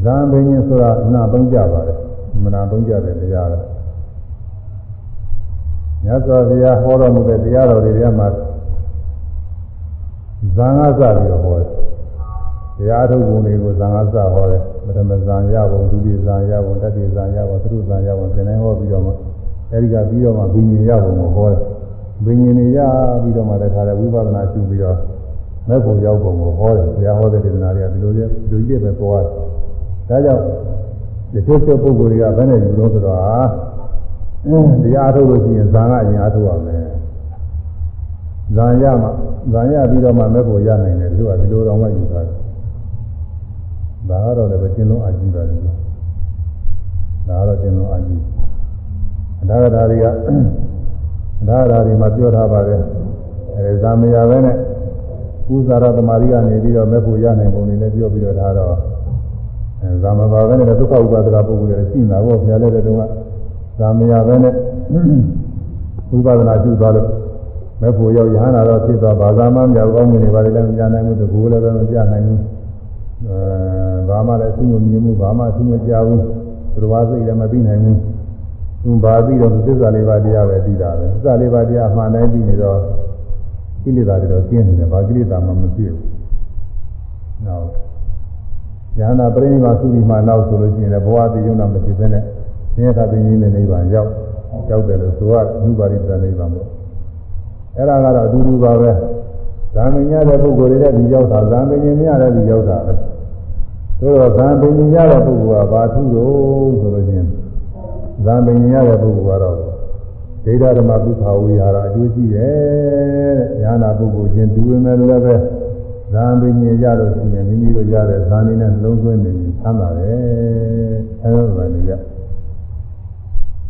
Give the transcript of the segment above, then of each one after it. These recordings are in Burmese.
ဇံပင်ရှင်ဆိုတာနာသုံးကြပါတယ်မနာသုံးကြတဲ့တရားလားမြတ်စွာဘုရားဟောတော်မူတဲ့တရားတော်တွေထဲမှာဇံကစပြီးတော့ဟောတယ်တရားထုတ်ပုံတွေကိုဇံကစဟောတယ်ပထမဇံရပုံဒုတိယဇံရပုံတတိယဇံရပုံသရုပ်ဇံရပုံသင်တိုင်းဟောပြီးတော့မှအဲဒီကပြီးတော့မှဘိညာဉ်ရပုံကိုဟောတယ်ဘိညာဉ်တွေရပြီးတော့မှလည်းခါတယ်ဝိပဿနာရှုပြီးတော့မဲ့ပုံရောက်ပုံကိုဟောတယ်ဘုရားဟောတဲ့ဒေသနာတွေကဒီလိုကြီးပဲပေါ်ရတယ်ဒါကြောင့်ဒီထုတ်တဲ့ပုဂ္ဂိုလ်တွေကဘယ်နဲ့ယူလို့ဆိုတော့တရားထုတ်လို့ရှိရင်ဇာကအရင်အထုတ်ရမယ်ဇာရမှဇာရပြီးတော့မှမဲ့ပုံရနိုင်တယ်တို့ကဒီလိုတော့မှယူတာဒါကတော့လည်းပဲကျင်းလုံးအကြည့်ပါလိမ့်မယ်ဒါကတော့ကျင်းလုံးအကြည့်ဒါကဓာရီကဒါဓာရီမှာပြောထားပါတယ်ဇာမရပဲနဲ့ဥဇာရသမารိကနေပြီးတော့မဲ့ဖို့ရနိုင်ပုံတွေလည်းပြောပြီးတော့ဒါတော့ဇာမပါပဲနဲ့ဒုက္ခဥပါဒကပုဂ္ဂိုလ်တွေရှိနေတာပေါ့ဘုရားလည်းတဲ့တုန်းကဇာမရပဲနဲ့ဥပဒနာပြုသွားလို့မဲ့ဖို့ရောက်ရဟန္တာတော့ဖြစ်သွားဘာသာမှမပြောင်းကောင်းနေပါလေလည်းမပြနိုင်ဘူးတကူလည်းပဲမပြနိုင်ဘူးဘာမှလည်းသူ့မမြင်ဘူးဘာမှသူ့မကြောက်ဘူးသူတော်ဘာစိတ်လည်းမသိနိုင်ဘူးသူဘာသိတော့သစ္စာလေးပါးတရားပဲသိတာပဲသစ္စာလေးပါးတရားမှန်တိုင်းသိနေတော့ကိလေသာတွေတော့ကျင်းနေတယ်ဘာကိလေသာမှမဖြစ်ဘူးနောက်ဉာဏ်ပရိနိဗ္ဗာန်သုတိမှနောက်ဆိုလို့ရှိရင်ဘဝတည်ရုံနဲ့မဖြစ်ဘဲနဲ့သင်္ခါသိငြိမ်းတဲ့နိဗ္ဗာန်ရောက်တယ်လို့ဆိုရအနုပါရိတနိဗ္ဗာန်ပေါ့အဲ့ဒါကတော့အတူတူပါပဲဇာမင်ရတဲ့ပုဂ္ဂိုလ်တွေလည်းဒီရောက်တာဇာမင်ရင်မရတဲ့ဒီရောက်တာပဲဆိုတော့ဇာမင်ရင်ရတဲ့ပုဂ္ဂိုလ်ကဘာထုလို့ဆိုလို့ချင်းဇာမင်ရင်ရတဲ့ပုဂ္ဂိုလ်ကတော့ဒိဋ္ဌဓမ္မပုခါဝိဟာရအကျိုးရှိတယ်တဲ့ဉာဏပုဂ္ဂိုလ်ချင်းတူဝင်မယ်လည်းပဲဇာမင်ရင်ရလို့ရှိရင်မိမိတို့ရတဲ့ဇာနေနဲ့နှလုံးသွင်းနေပြီးသမ်းပါတယ်အဲလိုပဲလေ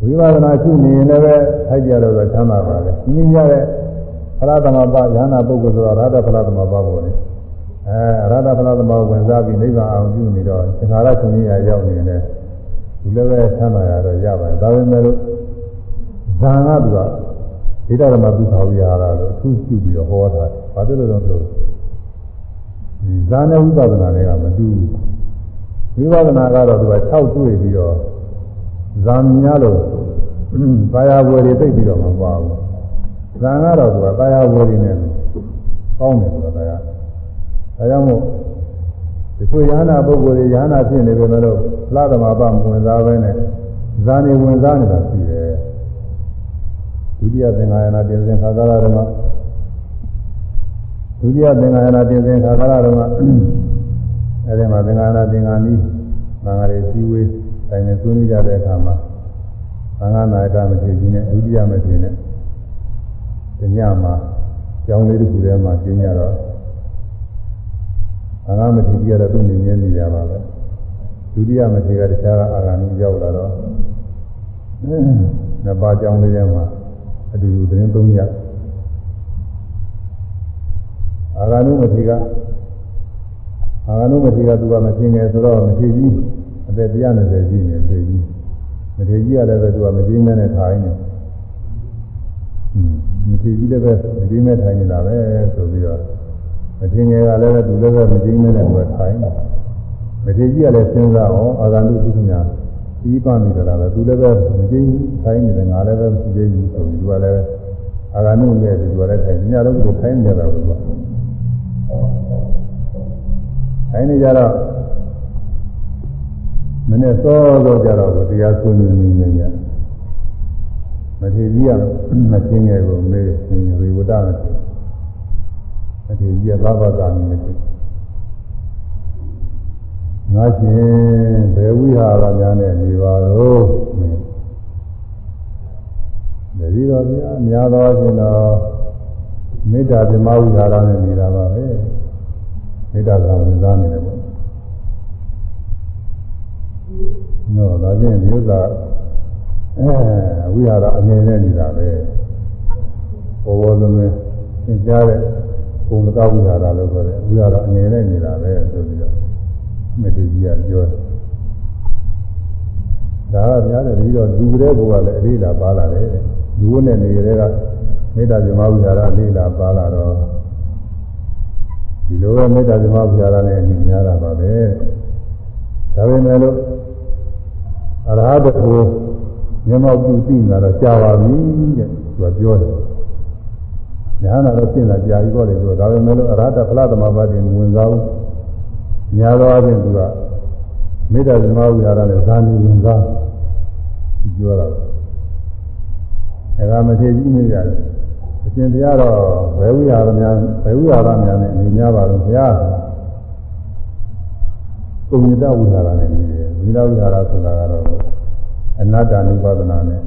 ဝိပဿနာရှုနေရင်လည်းပဲထိုက်ကြတော့သမ်းပါပါလေမိမိရတဲ့ဖလားသမဘာဉာဏပုဂ္ဂိုလ်ဆိုတာရဟတဖလားသမဘာပေါ်တယ်ရဟတဖလားသမဘာဝင်စားပြီးနိဗ္ဗာန်အောင်ပြုနေတော့သင်္ခါရရှင်ကြီးရောက်နေတယ်ဒီလည်းပဲဆမ်းပါရတော့ရပါတယ်ဒါပေမဲ့လို့ဇာငါသူကဒိဋ္ဌဓမ္မပုခါဝိဟာရလို့အထူးပြုပြီးတော့ဟောတာဘာဖြစ်လို့လဲဆိုဇာနဲ့ဝိပဿနာတွေကမတူဝိပဿနာကတော့သူက6တွေ့ပြီးတော့ဇာများလို့ဘာယာဝယ်တွေသိပြီးတော့မပါဘူးဇာကတော့သူကဘာယာဝယ်တွေနဲ့ကောင်းတယ်ဆိုတာတရားဒါကြောင့်မို့ဒီကိုယ ahanan ပုဂ္ဂိုလ်တွေယ ahanan ဖြစ်နေပေမဲ့လို့ဖလားသမဘာဝင်စားပဲနဲ့ဇာနေဝင်စားနေတာရှိတယ်ဒုတိယသင်္ဃာယနာတင်စဉ်ခါကာလဓမ္မဒုတိယသင်္ဃာယနာတင်စဉ်ခါကာလဓမ္မအဲဒီမှာသင်္ဃာယနာသင်္ဃာနီးသံဃာတွေစည်းဝေးတိုင်နေဆွေးနွေးကြတဲ့အခါမှာသံဃာနာယကမထေရကြီးနဲ့ဒုတိယမထေရနဲ့ဒီညမှာကျောင်းလေးတစ်ခုထဲမှာကျင်းကြတော့သံဃာမထေရကြီးကတော့သူ့နေနေနေရပါပဲဒုတိယမထေရကတခြားအာဂန္တုရောက်လာတော့နှစ်ပါးကျောင်းလေးထဲမှာအတူတူသတင်းသုံးရအာဂန္တုမထေရသူကမရှင်းငယ်ဆိုတော့မထေရကြီးအသက်120ကြီးနေထေရကြီးမထေရကြီးကလည်းပဲသူကမရှင်းမဲနဲ့ထိုင်နေမထေရကြီးလည်းပဲမရှင်းမဲထိုင်နေတာပဲဆိုပြီးတော့မရှင်းငယ်ကလည်းပဲသူလည်းပဲမရှင်းမဲနဲ့သူကထိုင်နေမထေရကြီးကလည်းစဉ်းစားအောင်အာဂန္တုသူကများပြီးပါနေကြတာပဲသူလည်းပဲမရှင်းထိုင်နေတယ်ငါလည်းပဲမရှင်းဘူးဆိုပြီးသူကလည်းအာဂန္တုနဲ့သူကလည်းထိုင်ညလုံးကိုထိုင်နေကြတာဘူးသူကထိုင်နေကြတော့မနေ့စောစောကြတော့တရားဆွေးနွေးနေကြမထေရကြီးကမရှင်းငယ်ကိုမေးရေဝတ္တမထေရကြီးကဘာဘာသာနေတယ်ငါရှင်ဘယ်ဝိဟာရများနဲ့နေပါတော့တတိတော်ဗျာများသောရှင်တော်မေတ္တာဓမ္မဝိဟာရနဲ့နေတာပါပဲမေတ္တာကဝင်စားနေတယ်ပေါ့နော်ဒါချင်းဒီဥစ္စာဝိဟာရအငယ်နဲ့နေတာပဲဘောဘောလုံးနဲ့သင်ကြားတဲ့ဘုံတကဝိဟာရလို့ဆိုတယ်ဝိဟာရအငယ်နဲ့နေတာပဲဆိုပြီးတော့မေတ္တာကြီးကပြောတယ်ဒါကများတယ်ပြီးတော့လူကလေးဘုရားလည်းအလေးလာပါလာတယ်လူနဲ့နေကြတဲ့ကမေတ္တာဇမဝိဟာရလေးလာပါလာတော့ဒီလိုပဲမေတ္တာဇမဝိဟာရနဲ့အညီများတာပါပဲ ဒါပေမဲ့လို့အရဟတကိုမျက်မှောက်ပြုသိနေတာတော့ကြာပါပြီတဲ့သူကပြောတယ်ညာနာတော့ရှင်းတာကြာပြီပေါ့လေသူကဒါပေမဲ့လို့အရဟတဖလားသမဘာတိဝင်စားဘူးညာတော်အချင်းသူကမေတ္တာဇမဝိဟာရနဲ့ဇာတိဝင်စားပြောတာအဲဒါမထေကြီးနေရတယ်အရှင်တရားတော့ဘယ်ဝိဟာရများနဲ့နေများပါလို့ဘုရားပုံညတဝိဟာရနဲ့နေတယ်ဝိလာဝိဟာရဆိုတာကတော့အနတ္တ ानु ပါဒနာနဲ့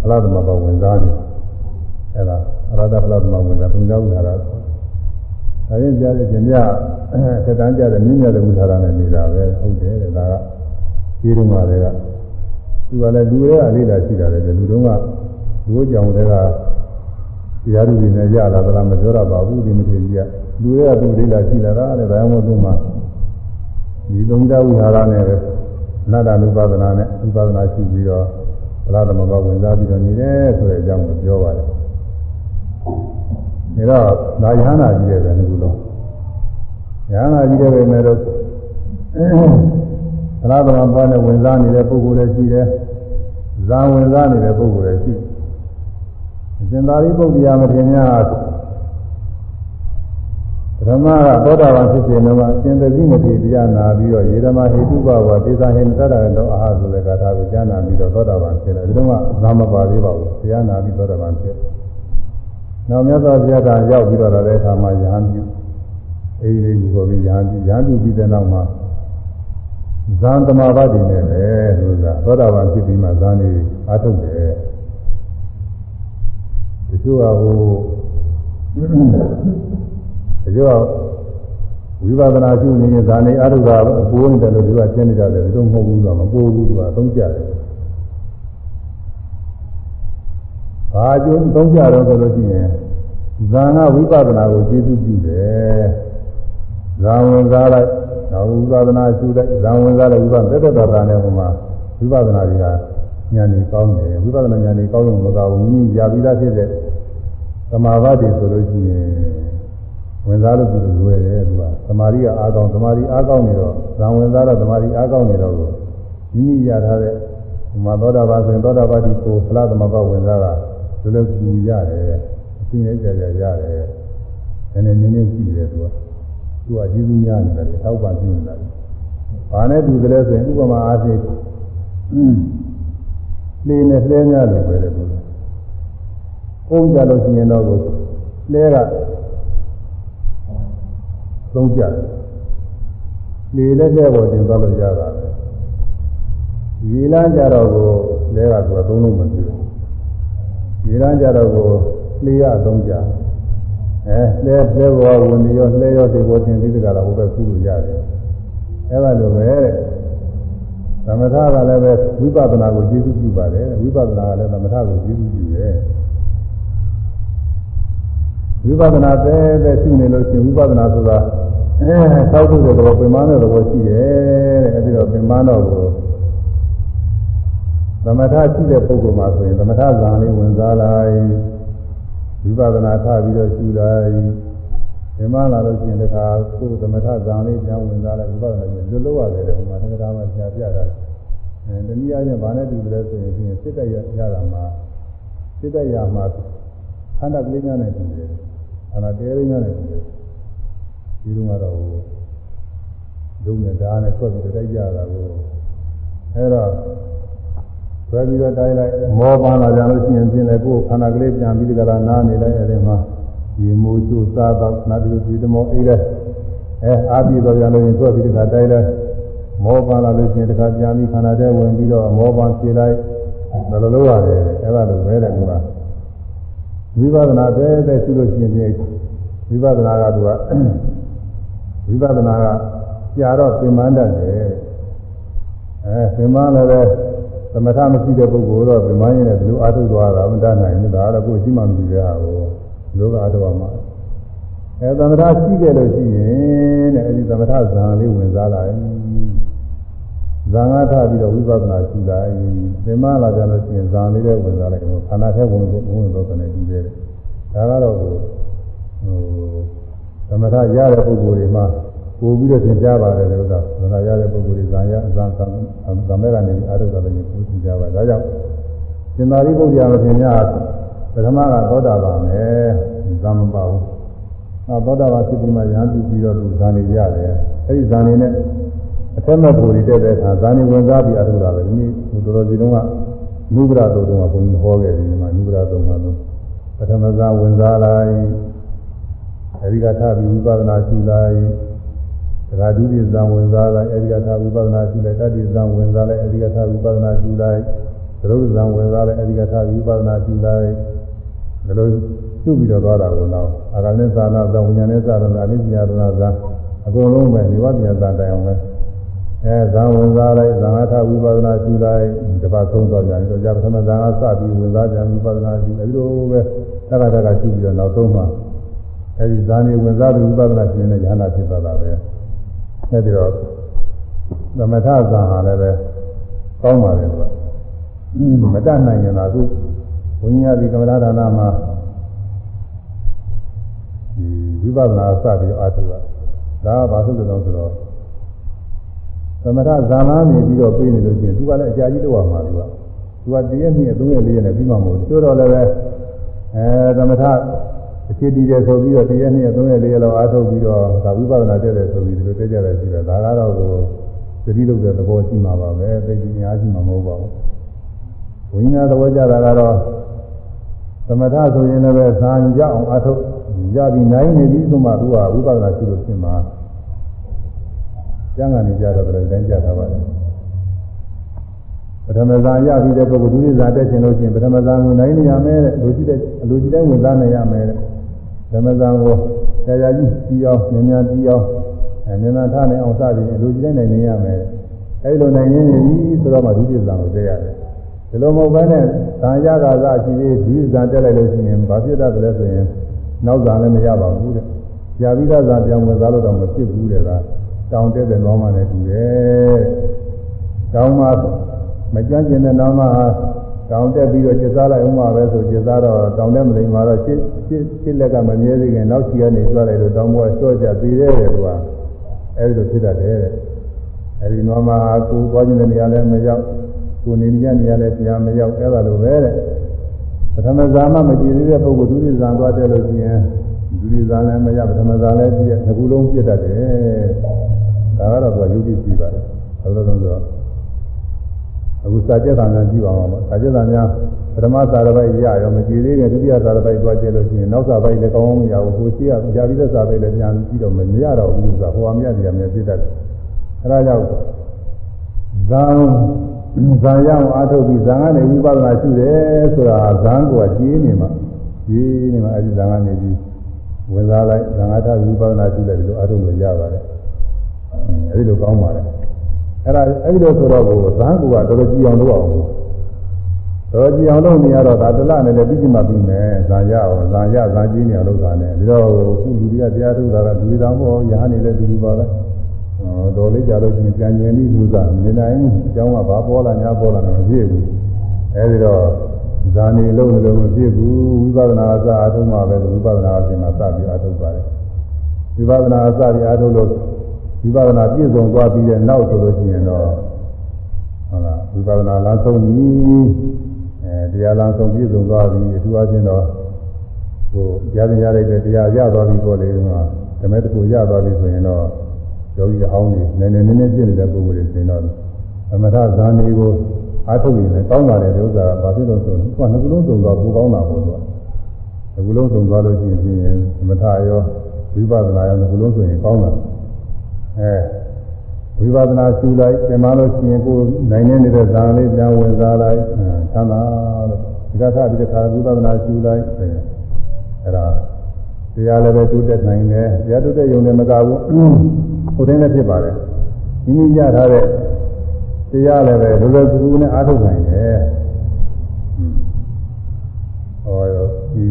ဖလားသမဘာဝင်စားတယ်အဲဒါအရဟတဖလားသမဝင်စားပုံညဝိဟာရဒါရင်ကြားတဲ့ရှင်မြတ်သက်တမ်းကြတဲ့မြင့်မြတ်တဲ့ဝိဟာရနဲ့နေတာပဲဟုတ်တယ်တဲ့ဒါကဒီတုန်းကလည်းသူကလည်းလူတွေကလေးလာရှိတာလေလူတုန်းကလူ့ကြောင်တွေကတရားသူတွေနဲ့ရလာသလားမပြောရပါဘူးဒီမထေကြီးကလူတွေကသူလေးလာရှိလာတာတဲ့ဒါမှမဟုတ်သူမှဒီသုံးဓာတ်ဝိဟာရနဲ့ပဲအနတ္တ ानु ပါဒနာနဲ့ဥပါဒနာရှိပြီးတော့ဗလာသမဘဝင်စားပြီးတော့နေတယ်ဆိုတဲ့အကြောင်းကိုပြောပါတယ်ဒါတော့ဒါယဟနာကြီးတဲ့ပဲဒီလိုလုံးယဟနာကြီးတဲ့ပဲနဲ့တော့ဗလာသမဘနဲ့ဝင်စားနေတဲ့ပုဂ္ဂိုလ်လည်းရှိတယ်ဇာဝင်စားနေတဲ့ပုဂ္ဂိုလ်လည်းရှိတယ်အရှင်သာရိပုတ္တရာမထေရများဓမ္မကသောတာပန်ဖြစ်ခြင်းတော့အရှင်သတိမထေရတရားနာပြီးတော့ယေဓမဟေတုဘဝဒေသဟိနတတရတောအာဟဆိုတဲ့ဂါထာကိုကြားနာပြီးတော့သောတာပန်ဖြစ်တယ်ဒီတော့မှသာမပါသေးပါဘူးတရားနာပြီးသောတာပန်ဖြစ်နောက်မြတ်စွာဘုရားကရောက်ပြီးတော့တဲ့အခါမှာယဟန်ပြုအဲဒီလေးကိုပြီးယဟန်ပြုပြီးတဲ့နောက်မှာဇန်သမဘာတိနဲ့ပဲဆိုတာသောတာပန်ဖြစ်ပြီးမှဇန်နေအားထုတ်တယ်ဒီလိုကဝိပဿနာရှုနေတဲ့ဇာနေအရုပ်ကအပိုးနေတယ်လို့သူကရှင်းနေကြတယ်ဒီလိုမဟုတ်ဘူးဆိုတော့မပိုးဘူးသူကအသုံးကျတယ်။ဘာကျုံသုံးကြတော့ဆိုလို့ရှိရင်ဇာနာဝိပဿနာကိုကျေစုပြုတယ်။ဇာဝင်စားလိုက်နောက်ဝိပဿနာရှုလိုက်ဇာဝင်စားလိုက်ဝိပဿနာတက်တာနဲ့ဟိုမှာဝိပဿနာတွေကဉာဏ်ကြီးကောင်းတယ်ဝိပဿနာဉာဏ်ကြီးကောင်းလို့မကောင်းဘူးမိမိရာပြီးသားဖြစ်တဲ့သမာဓိတွေဆိုလို့ရှိရင်ဝင်စားလို့သူလွယ်တယ်သူကသမာဓိကအားကောင်းသမာဓိအားကောင်းနေတော့ဇံဝင်စားတော့သမာဓိအားကောင်းနေတော့မိမိရထားတဲ့မသောတာပန်ဆိုရင်သောတာပတိကိုဖလားသမဘဝင်စားတာလွယ်လွယ်ကူရတယ်အရှင်းရကြရတယ်နည်းနည်းရှိတယ်သူကကျေးဇူးများနေတယ်ထောက်ပံ့ပြုနေတာဘာနဲ့တူတယ်လဲဆိုရင်ဥပမာအားဖြင့်လေနဲ့လှဲများလို့ပဲတဲ့သူအုံးကြလို့ရှိရင်တော့လှဲကသုံးကြတယ်လေလည်းတဲ့ပေါ်တင်သွားလို့ရတာပဲရေလန်းကြတော့ကိုလဲကသူကသုံးလို့မဖြစ်ဘူးရေလန်းကြတော့ကိုလေရသုံးကြလဲဘောဝင်ရောလဲရောဒီပေါ်တင်ပြီးတကလားဟိုဘက်ကူးလို့ရတယ်အဲ့ဒါလိုပဲတဲ့သမထကလည်းပဲဝိပဿနာကိုကျေစုပြုပါတယ်ဝိပဿနာကလည်းသမထကိုကျေစုပြုတယ်ဝိပဿနာတဲ့ရှုနေလို့ရှိရင်ဝိပဿနာဆိုတာသောက်ဖို့တဲ့ဘောပင်မတဲ့ဘောရှိတယ်တဲ့အဲဒီတော့ပင်မတော့ကိုသမထရှိတဲ့ပုဂ္ဂိုလ်မှာဆိုရင်သမထဇာန်လေးဝင်စားလိုက်ဝိပဿနာထပြီးတော့ရှုလိုက်ပင်မလာလို့ရှိရင်တခါကိုယ်သမထဇာန်လေးပြန်ဝင်စားလိုက်ဝိပဿနာကိုလွတ်လို့ရတယ်ဟိုမှာသက္ကရာမှာဆရာပြတာတနည်းအားဖြင့်ဘာနဲ့တူတယ်ဆိုရင်စစ်တက်ရတာမှာစစ်တက်ရမှာခန္ဓာကလေးများနဲ့တူတယ်ခန္ဓာတရားလေးများနဲ့တူတယ်ဒီလိုမှတော့ဒုနဲ့ဓာတ်နဲ့ဆွဲပြီးတိုက်ကြတာကိုအဲတော့ဆွဲပြီးတော့တိုင်းလိုက်မောပန်းလာကြလို့ရှိရင်ပြင်လေကိုယ်ခန္ဓာကလေးပြန်ပြီးဒီကလာနားနေလိုက်အဲဒီမှာဒီမူချိုးစားတော့နာတူဒီတမောအေးတဲ့အားပြီးတော့ကြလို့ရင်ဆွဲပြီးဒီကတိုင်းလိုက်မောပန်းလာလို့ရှိရင်ဒီကပြန်ပြီးခန္ဓာထဲဝင်ပြီးတော့မောပန်းဖြေလိုက်ဘယ်လိုလုပ်ရလဲအဲဒါလိုပဲတဲ့ကွာဝိပဿနာတဲ့ရှုလို့ရှိရင်ဝိပဿနာကသူကဝိပဿနာကကြာတော့ပင်မတတ်တယ်ပင်မလည်းပဲသမထမရှိတဲ့ပုဂ္ဂိုလ်တော့ပင်မရင်းနဲ့ဒီလိုအားထုတ်သွားတာမတတ်နိုင်ဘူးဒါတော့ကိုယ်ရှိမှမရှိတဲ့ဟာကိုလောကအားထုတ်မှာသမထရှိခဲ့လို့ရှိရင်တဲ့အဲဒီသမထဇာန်လေးဝင်စားလာရင်ဇာန်ကထပြီးတော့ဝိပဿနာရှိလာရင်ပင်မလာကြလို့ရှိရင်ဇာန်လေးတွေဝင်စားလိုက်တော့ခန္ဓာထဲဝင်တော့ကနေပြီးတယ်ဒါကတော့သမထရတဲ့ပုဂ္ဂိုလ်တွေမှာပို့ပြီးတော့သင်ကြားပါတယ်လို့သာသမထ သာရတဲ့ပုဂ္ဂိုလ်တွေဇာရအဇံသံမဲကနေအာရုံတော်လည်းပြုကြပါဒါကြောင့်ရှင်သာရိပုတ္တရာမထေရပထမကသောတာပန်မယ်ဇာမပါဘူးသောတာပန်ဖြစ်ပြီးမှရဟန်းပြုပြီးတော့သူဇာနေရတယ်အဲဒီဇာနေနဲ့အထက်မဲ့ဘူရီတက်တဲ့အခါဇာနေဝင်စားပြီးအာရုံတော်လည်းဒီတော်တော်စီတုန်းကနုဗ္ဗရာတော်တုန်းကဘုန်းကြီးဟောခဲ့တယ်ဒီမှာနုဗ္ဗရာတော်မှာလို့ပထမဇာဝင်စားလိုက်အဲဒီကထပြီးဝိပဿနာရှုလိုက်ဒါကဒုတိယဇာဝင်စားလိုက်အဲဒီကထဝိပဿနာရှုလိုက်တတိယဇာဝင်စားလိုက်အဲဒီကထဝိပဿနာရှုလိုက်သရုပ်ဇာဝင်စားလိုက်အဲဒီကထဝိပဿနာရှုလိုက်ဒါလိုရှုပြီးတော့သွားတာကိုတော့အာဂမနသာနာဇာဝိညာဉ်နဲ့သာနာအနိစ္စညာရဏဇာအကုန်လုံးပဲနိဝတ္တညာဇာတိုင်အောင်ပဲဇာဝင်စားလိုက်ဇာထဝိပဿနာရှုလိုက်တပတ်ဆုံးသွားကြတယ်တော့ကြာပထမဇာကစပြီးဝင်စားပြန်ဝိပဿနာရှုအဲဒီလိုပဲတက္ကသကရှုပြီးတော့နောက်ဆုံးမှအဲဒီဇာနေဝင်စားပြီးဝိပဿနာရှုနေတဲ့ဉာဏ်ဖြစ်သွားတာပဲအဲဒီတော့သမထဇာဟာလည်းပဲကောင်းပါတယ်ကွာမတတ်နိုင်ရင်တော့သူဝိညာဉ်ဒီကမ္မဋ္ဌာနမှာဒီဝိပဿနာစပြီးအားထုတ်တာဒါကဘာလို့လဲဆိုတော့သမထဇာနာနေပြီးတော့ပြေးနေလို့ချင်းသူကလည်းအကြာကြီးတော့မှာသူကတရက်နှစ်3ရက်4ရက်နဲ့ပြီးမှမဟုတ်ဘူးတို့တော့လည်းပဲသမထအခြေတည်တယ်ဆိုပြီးတော့တရက်နှစ်3ရက်4ရက်လောက်အားထုတ်ပြီးတော့ဒါဝိပဿနာတက်တယ်ဆိုပြီးဒီလိုတက်ကြတယ်ရှိတယ်ဒါကတော့သတိလုပ်တဲ့သဘောရှိမှာပါပဲသိဉာဏ်ရှိမှာမဟုတ်ပါဘူးဝိညာဉ်သဘောကြတာကတော့သမထဆိုရင်လည်းဇာရအောင်အားထုတ်ရပြီးနိုင်နေပြီဆိုမှသူကဝိပဿနာရှိလို့ရှင်းမှာကျမ်းဂန်နေကြတော့လည်းတိုင်းကြတာပါပထမဇာရပြီးတဲ့ပုဂ္ဂိုလ်ဒုတိယဇာတက်ခြင်းလို့ရှိရင်ပထမဇာကိုနိုင်နေရမယ်တဲ့လူရှိတဲ့ဝင်စားနိုင်ရမယ်တဲ့ပထမဇာကိုကြာကြာကြီးပြီးအောင်ဉာဏ်ဉာဏ်ပြီးအောင်ဉာဏ်ထားနိုင်အောင်စသည်လူရှိတဲ့နိုင်နေရမယ်အဲဒီလိုနိုင်နေပြီဆိုတော့မှဒုတိယဇာကိုတက်ရတယ်ဒီလိုမဟုတ်ဘဲနဲ့ဇာရကစားရှိသေးဒုတိယဇာတက်လိုက်လို့ရှိရင်ဘာဖြစ်တတ်တယ်ဆိုရင်နောက်ဇာလည်းမရပါဘူးတဲ့ကြာပြီးသားဇာပြောင်းဝင်စားလို့တော့မဖြစ်ဘူးတဲ့ကတောင်းတက်တဲ့နောမနဲ့တူတယ်တောင်းမှမကြမ်းကျင်တဲ့နောမဟာတောင်းတက်ပြီးတော့ကျစားလိုက်ဥမှာပဲဆိုကျစားတော့တောင်းတက်မလိမ္မာတော့ရှစ်လက်ကမမြဲသေးခင်နောက်ချီကနေဆွဲလိုက်လို့တောင်းဘွားဆွဲကြသေးတယ်ကွာအဲဒီလိုဖြစ်တတ်တယ်အဲဒီနောမဟာကိုယ်သွားခြင်းတဲ့နေရာလည်းမရောက်ကိုယ်နေနေရလည်းတရားမရောက်အဲ့ဒါလိုပဲတဲ့ပထမဇာမမကြည်သေးတဲ့ပုဂ္ဂိုလ်ဒုတိယဇာသွားတယ်လို့ရှိရင်ဒုတိယဇာလည်းမရပထမဇာလည်းပြည့်တစ်ခုလုံးပြည့်တတ်တယ်ဒါကတော့သူကယုတ်တိရှိပါတယ်ဘယ်လိုလဲဆိုတော့အခုစာကျက်တာများကြည့်ပါအောင်ပါစာကျက်တာများပထမဇာတစ်ပိုက်ရရောမကြည်သေးခင်ဒုတိယဇာတစ်ပိုက်သွားကြည့်လို့ရှိရင်နောက်ဇာပိုက်လည်းကောင်းကောင်းမရဘူးကိုရှိရပြီးတဲ့ဇာပိုက်လည်းပြန်ကြည့်တော့မရတော့ဘူးဆိုတာဟိုအမြတ်တရားများပြည့်တတ်တယ်အဲဒါကြောင့်ဇာရအောင်အားထုတ်ပြီးဇာကနေဝိပဿနာရှုတယ်ဆိုတာဇာကိုကြည်နေမှာအဲဒီဇာကနေပြီးဝင်စားလိုက်ဇာငါထဝိပဿနာရှုတယ်ဒီလိုအားထုတ်လို့ရပါတယ်အဲဒီလိုကောင်းပါတယ်အဲဒီလိုဆိုတော့ဇာကိုကတော်တော်ကြည်အောင်လုပ်အောင်တော်ကြည်အောင်လုပ်နေရတော့ဒါတလနဲ့လည်းပြီးမှပြီးမယ်ဇာရအောင်ဇာကြည်နေအောင်လုပ်တာနဲ့ဒီတော့ခုလူတွေကတရားထုတ်တာကလူတော်ဘောရဟန်းနေလည်းလူပါပဲတော်လေးကြလို့ချင်းပြန်ကျင်ပြီးဆိုတာနေနိုင်အကြောင်းကဘာပေါ်လာညာပေါ်လာတယ်မဖြစ်ဘူးအဲဒီတော့ဇာနေလုံးလုံးမဖြစ်ဘူးဝိပဿနာအစအထုံးမှာပဲဝိပဿနာအစဉ်မှာစပြီးအထုံးပါတယ်ဝိပဿနာအစပြီးအထုံးလို့ဝိပဿနာပြည့်စုံသွားပြီးတဲ့နောက်ဆိုလို့ရှိရင်တော့ဟုတ်လားဝိပဿနာလမ်းဆုံးပြီတရားလမ်းဆုံးပြည့်စုံသွားပြီအထူးအချင်းတော့ဟိုကြားရလိုက်တဲ့တရားရသွားပြီပေါ့လေဒီမှာဓမ္မတကူရသွားပြီဆိုရင်တော့ယောဂီအဟောင်းတွေနည်းနည်းပြည့်နေတဲ့ပုဂ္ဂိုလ်တွေဆိုတော့သမထဇာနေကိုအားထုတ်ရင်လည်းကောင်းပါတယ်ဒီဥစ္စာဘာဖြစ်လို့ဆိုတော့သူကနှစ်ခုလုံးစုံသွားပူကောင်းတာပေါ့သူကနှစ်ခုလုံးစုံသွားလို့ရှိရင်သမထရောဝိပဿနာရောနှစ်ခုလုံးဆိုရင်ကောင်းတာဝိပဿနာရှုလိုက်သင်္မာလို့ရှိရင်ကိုယ်နိုင်နေတဲ့ဇာလေးပြန်ဝင်စားလိုက်သမ်းသာလို့ဒီကထပြီးတဲ့ခါဝိပဿနာရှုလိုက်အဲ့ဒါတရားလည်းပဲတိုးတက်နိုင်တယ်တရားတိုးတက်ရုံနဲ့မကဘူးဟိုတင်းလည်းဖြစ်ပါတယ်မိမိရထားတဲ့တရားလည်းပဲလိုလိုကူကူနဲ့အားထုတ်နိုင်တယ်ဟောဒီ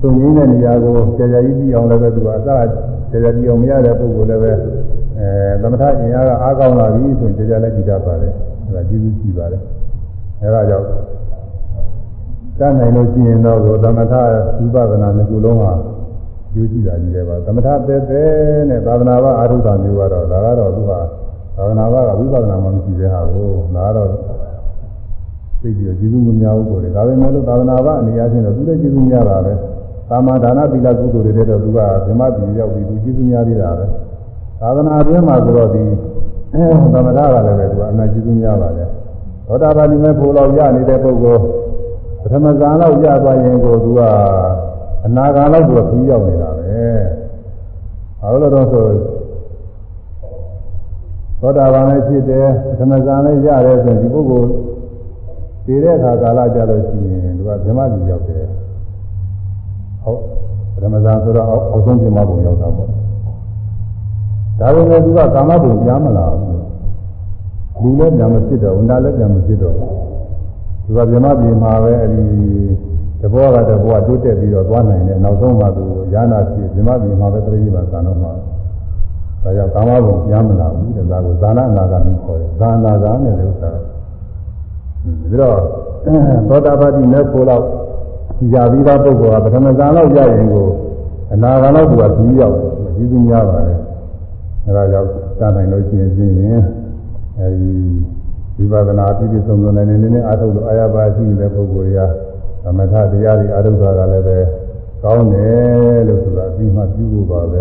သုံးရင်းတဲ့နေရာကိုကြာကြာကြီးပြီးအောင်လည်းပဲသူကအစကြာကြာကြီးအောင်မရတဲ့ပုဂ္ဂိုလ်လည်းပဲသမထအင်အားကအားကောင်းလာပြီဆိုရင်ကြာကြာလည်းကြည့်တတ်ပါတယ်အဲဒါကျေးဇူးရှိပါတယ်အဲဒါကြောင့်တတ်နိုင်လို့ရှိရင်တော့သမထဝိပဿနာနှစ်ခုလုံးဟာ ကျိုးရှိတာကြီးတယ်ပါသမထသက်သက်နဲ့သာသနာ့ဘာအာထုတာမျိုးကတော့ဒါကတော့သူကသာသနာ့ဘာကဝိပဿနာမှမရှိသေးတာကိုဒါကတော့သိပြီးကျေးဇူးမများဘူးကိုလေဒါပေမဲ့လို့သာသနာ့ဘာအနေအချင်းတော့သူလည်းကျေးဇူးများတာပဲသာမဒါနသီလကုသိုလ်တွေတဲ့တော့သူကဓမ္မပြည်ရောက်ပြီးသူကျေးဇူးများသေးတာပဲသာသနာအတွင်းမှာဆိုတော့ဒီသမထကလည်းပဲသူကအနာကျေးဇူးများပါတယ်သောတာပန်ဒီမဲ့ဖို့လောက်ရနေတဲ့ပုဂ္ဂိုလ်ပထမဇန်လောက်ရသွားရင်ကိုသူကအနာဂါလောက်တော့ပြီးရောက်နေတာပဲဘာလို့လဲတော့ဆိုသောတာပန်လည်းဖြစ်တယ်ပထမဇန်လည်းရတယ်ဆိုရင်ဒီပုဂ္ဂိုလ်တည်တဲ့အခါကာလကြလို့ရှိရင်သူကဓမ္မကြီးရောက်တယ်ဟုတ်ပထမဇန်ဆိုတော့အောက်ဆုံးပြမဘုံရောက်တာပေါ့ဒါပေမဲ့သူကကာမဘုံကြားမလာဘူးလူလည်းပြန်မဖြစ်တော့ဝန်တာလည်းပြန်မဖြစ်တော့သူကပြမပြေမှာပဲအဲဒီတဘောကတဘောတိုးတက်ပြီးတော့သွားနိုင်တယ်နောက်ဆုံးမှသူရဟနာဖြစ်ပြမပြေမှာပဲပြိဋိဘံကံတော့မှာဒါကြောင့်ကာမဘုံကြားမလာဘူးတဲ့ဒါကိုဇာနာနာဂာမိခေါ်တယ်ဇာနာဇာနဲ့ဥစ္စာပြီးတော့သောတာပတိနဲ့ကိုလောက်ကြာပြီးသားပုဂ္ဂိုလ်ကပထမဇန်လောက်ရရင်ကိုအနာဂါလောက်သူကပြီးရောက်ကျေးဇူးများပါတယ်အဲဒါကြောင့်စနိုင်လို့ရှိရင်အဲဒီဝိပဿနာပြည့်စုံစုံနိုင်နေအားထုတ်လို့အာရပါရှိနေတဲ့ပုဂ္ဂိုလ်တွေကသမထတရားတွေအားထုတ်တာကလည်းပဲကောင်းတယ်လို့ဆိုတာပြီးမှပြုဖို့ပါပဲ